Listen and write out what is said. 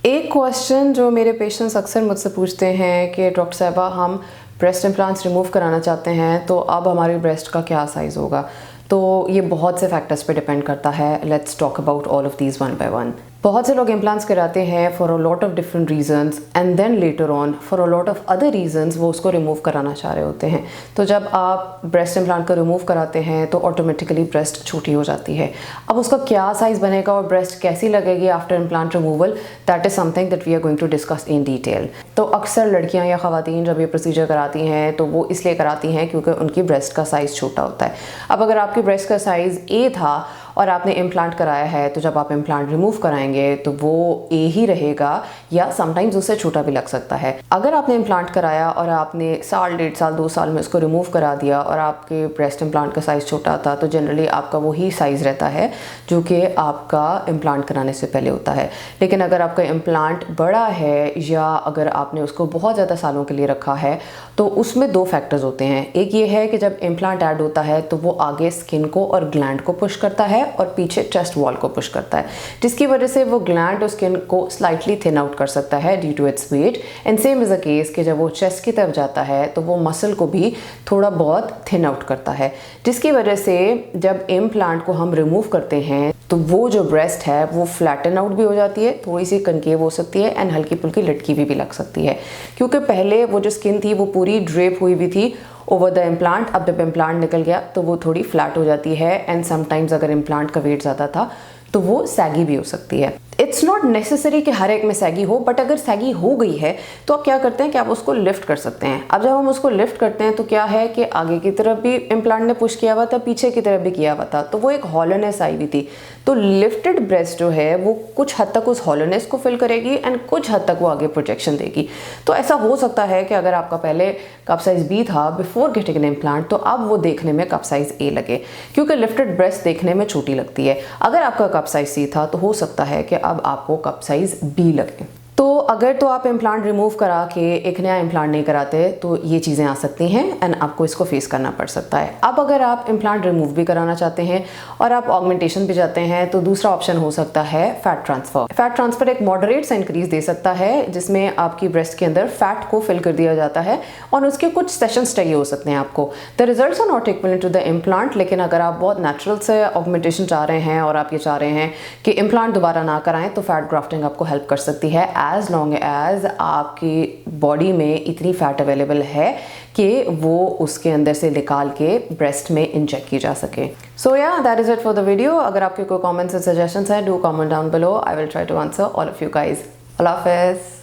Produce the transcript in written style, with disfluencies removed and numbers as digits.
एक क्वेश्चन जो मेरे पेशेंट्स अक्सर मुझसे पूछते हैं कि डॉक्टर साहिबा हम ब्रेस्ट इम्प्लांट्स रिमूव कराना चाहते हैं तो अब हमारी ब्रेस्ट का क्या साइज़ होगा। तो ये बहुत से फैक्टर्स पे डिपेंड करता है। Let's talk about all of these one by one. बहुत से लोग इम्प्लांट्स कराते हैं for a lot of different reasons and then later on for a lot of other reasons वो उसको रिमूव कराना चाह रहे होते हैं। तो जब आप ब्रेस्ट इम्प्लांट को रिमूव कराते हैं तो ऑटोमेटिकली ब्रेस्ट छोटी हो जाती है। अब उसका क्या साइज़ बनेगा और ब्रेस्ट कैसी लगेगी after implant removal, that is something that we are going to discuss in detail. तो अक्सर लड़कियां या ख़वातीन जब ये प्रोसीजर कराती हैं तो वो इसलिए कराती हैं क्योंकि उनकी ब्रेस्ट का साइज़ छोटा होता है। अब अगर आपकी ब्रेस्ट का साइज़ ए था और आपने इम्प्लांट कराया है तो जब आप इम्प्लांट रिमूव कराएंगे तो वो ए ही रहेगा या समटाइम्स उससे छोटा भी लग सकता है। अगर आपने इम्प्लांट कराया और आपने साल, 1.5 साल, 2 साल में उसको रिमूव करा दिया और आपके ब्रेस्ट इम्प्लांट का साइज़ छोटा था तो जनरली आपका वही साइज़ रहता है जो कि आपका इम्प्लांट कराने से पहले होता है। लेकिन अगर आपका इम्प्लांट बड़ा है या अगर आपने उसको बहुत ज़्यादा सालों के लिए रखा है तो उसमें 2 फैक्टर्स होते हैं। एक ये है कि जब इम्प्लांट ऐड होता है तो वो आगे स्किन को और ग्लैंड को पुश करता है और पीछे चेस्ट वॉल को पुश करता है, जिसकी वजह से वो ग्लैंड और स्किन को स्लाइटली थिन आउट कर सकता है due to its weight. And same is a case कि जब वो चेस्ट की तरफ जाता है तो वो मसल को भी थोड़ा बहुत थिन आउट करता है, जिसकी वजह से जब इम्प्लांट को हम रिमूव करते हैं तो वो जो ब्रेस्ट है वो फ्लैटन आउट भी हो जाती है, थोड़ी सी कनकेव हो सकती है एंड हल्की फुल्की लटकी भी लग सकती है। क्योंकि पहले वो जो स्किन थी वो पूरी ड्रेप हुई भी थी ओवर द इम्प्लांट। अब जब इम्प्लांट निकल गया तो वो थोड़ी फ्लैट हो जाती है एंड समटाइम्स अगर इम्प्लांट का वेट ज़्यादा था तो वो सैगी भी हो सकती है। इट्स नॉट नेसेसरी कि हर एक में सैगी हो, बट अगर सैगी हो गई है तो आप क्या करते हैं कि आप उसको लिफ्ट कर सकते हैं। अब जब हम उसको लिफ्ट करते हैं तो क्या है कि आगे की तरफ भी इम्प्लांट ने पुश किया हुआ था, पीछे की तरफ भी किया हुआ था, तो वो एक हॉलोनेस आई हुई थी। तो लिफ्टेड ब्रेस्ट जो है वो कुछ हद तक उस हॉलोनेस को फिल करेगी एंड कुछ हद तक वो आगे प्रोजेक्शन देगी। तो ऐसा हो सकता है कि अगर आपका पहले कप साइज बी था बिफोर गेटिंग एन इम्प्लांट तो अब वो देखने में कप साइज ए लगे, क्योंकि लिफ्टेड ब्रेस्ट देखने में छोटी लगती है। अगर आपका कप साइज सी था तो हो सकता है कि अब आपको कप साइज बी लगे। तो अगर तो आप इम्प्लांट रिमूव करा के एक नया इम्प्लांट नहीं कराते तो ये चीज़ें आ सकती हैं एंड आपको इसको फेस करना पड़ सकता है। अब अगर आप इम्प्लांट रिमूव भी कराना चाहते हैं और आप ऑगमेंटेशन भी चाहते हैं तो दूसरा ऑप्शन हो सकता है फैट ट्रांसफ़र। फैट ट्रांसफ़र एक मॉडरेट सा इंक्रीज दे सकता है जिसमें आपकी ब्रेस्ट के अंदर फैट को फिल कर दिया जाता है और उसके कुछ सेशंस चाहिए हो सकते हैं आपको। The results are not equal to the implant, लेकिन अगर आप बहुत नेचुरल से ऑगमेंटेशन चाह रहे हैं और आप ये चाह रहे हैं कि इम्प्लांट दोबारा ना कराएं तो फैट ग्राफ्टिंग आपको हेल्प कर सकती है एज लॉन्ग एज आपकी बॉडी में इतनी फैट अवेलेबल है कि वो उसके अंदर से निकाल के ब्रेस्ट में इंजेक्ट की जा सके। सो या that is it for the video. अगर आपके कोई कमेंट्स और सजेशंस हैं do comment down below, I will try to answer all of you guys. अल्लाह हाफिज़।